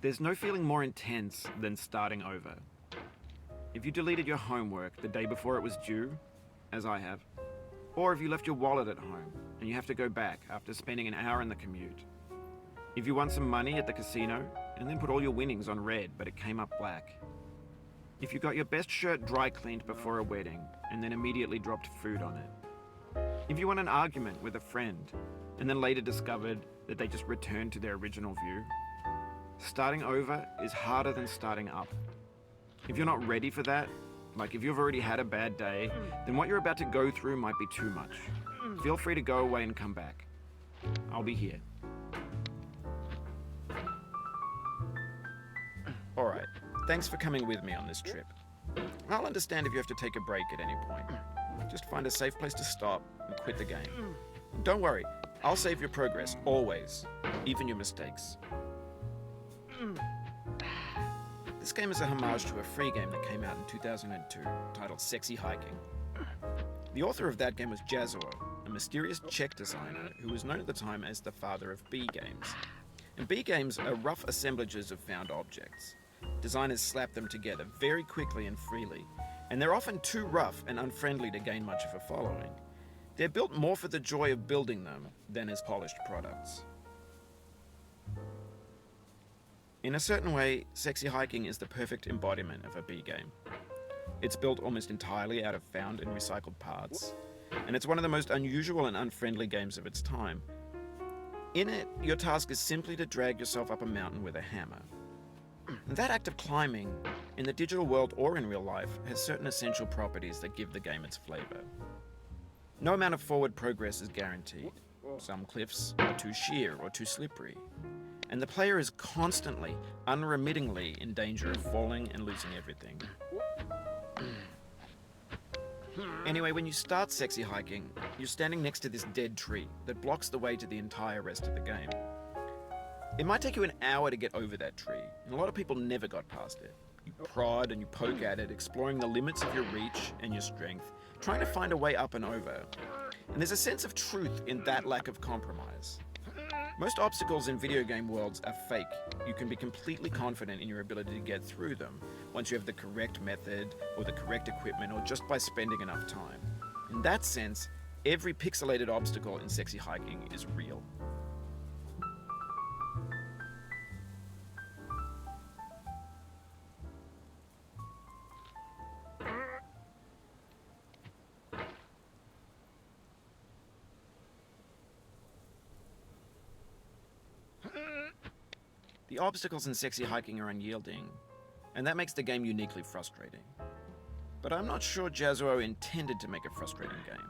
There's no feeling more intense than starting over. If you deleted your homework the day before it was due, as I have, or if you left your wallet at home and you have to go back after spending an hour in the commute. If you won some money at the casino and then put all your winnings on red but it came up black. If you got your best shirt dry cleaned before a wedding and then immediately dropped food on it. If you won an argument with a friend and then later discovered that they just returned to their original view. Starting over is harder than starting up. If you're not ready for that, like if you've already had a bad day, then what you're about to go through might be too much. Feel free to go away and come back. I'll be here. Alright, thanks for coming with me on this trip. I'll understand if you have to take a break at any point. Just find a safe place to stop and quit the game. Don't worry, I'll save your progress, always, even your mistakes. This game is a homage to a free game that came out in 2002, titled Sexy Hiking. The author of that game was Jazzuo, a mysterious Czech designer who was known at the time as the father of B games. And B games are rough assemblages of found objects. Designers slap them together very quickly and freely, and they're often too rough and unfriendly to gain much of a following. They're built more for the joy of building them than as polished products. In a certain way, Sexy Hiking is the perfect embodiment of a B game. It's built almost entirely out of found and recycled parts, and it's one of the most unusual and unfriendly games of its time. In it, your task is simply to drag yourself up a mountain with a hammer. And that act of climbing, in the digital world or in real life, has certain essential properties that give the game its flavor. No amount of forward progress is guaranteed. Some cliffs are too sheer or too slippery. And the player is constantly, unremittingly in danger of falling and losing everything. Anyway, when you start Sexy Hiking, you're standing next to this dead tree that blocks the way to the entire rest of the game. It might take you an hour to get over that tree, and a lot of people never got past it. You prod and you poke at it, exploring the limits of your reach and your strength, trying to find a way up and over. And there's a sense of truth in that lack of compromise. Most obstacles in video game worlds are fake. You can be completely confident in your ability to get through them once you have the correct method or the correct equipment or just by spending enough time. In that sense, every pixelated obstacle in Sexy Hiking is real. The obstacles in Sexy Hiking are unyielding, and that makes the game uniquely frustrating. But I'm not sure Jazzuo intended to make a frustrating game.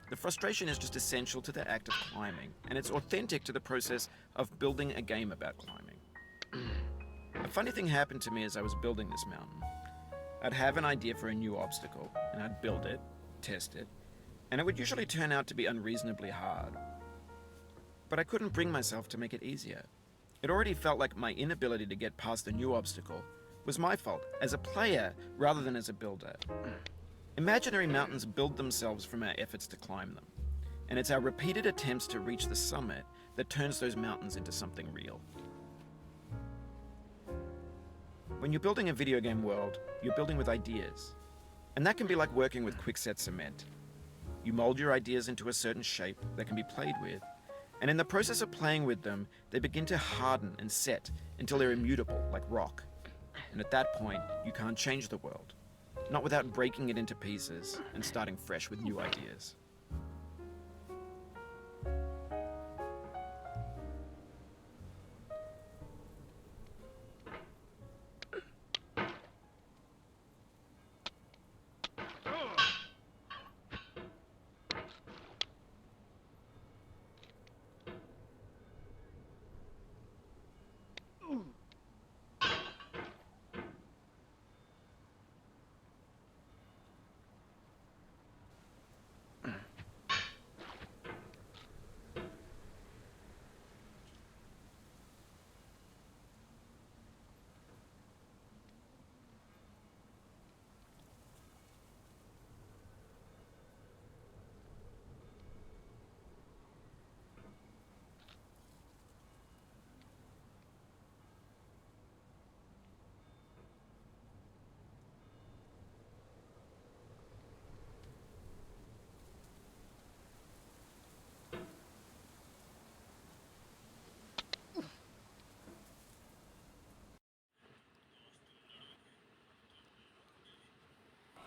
The frustration is just essential to the act of climbing, and it's authentic to the process of building a game about climbing. A funny thing happened to me as I was building this mountain. I'd have an idea for a new obstacle, and I'd build it, test it, and it would usually turn out to be unreasonably hard. But I couldn't bring myself to make it easier. It already felt like my inability to get past the new obstacle was my fault as a player rather than as a builder. Imaginary mountains build themselves from our efforts to climb them, and it's our repeated attempts to reach the summit that turns those mountains into something real. When you're building a video game world, you're building with ideas, and that can be like working with quickset cement. You mold your ideas into a certain shape that can be played with, and in the process of playing with them, they begin to harden and set until they're immutable, like rock. And at that point, you can't change the world. Not without breaking it into pieces and starting fresh with new ideas.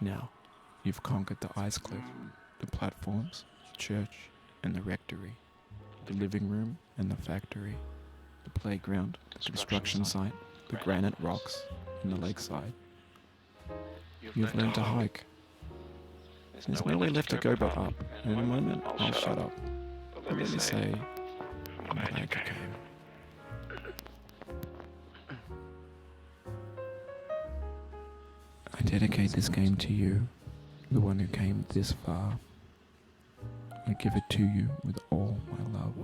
Now, you've conquered the ice cliff, the platforms, the church, and the rectory, the living room and the factory, the playground, the construction site, the granite rocks, and the lakeside. You've learned to hike. There's no way left to go but up, and in a moment I'll shut up. But let me say, I'm glad you came. I dedicate this game to you, the one who came this far. I give it to you with all my love.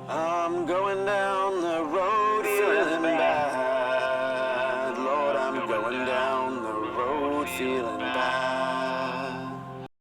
I'm going down the road feeling bad. Lord, I'm going down the road feeling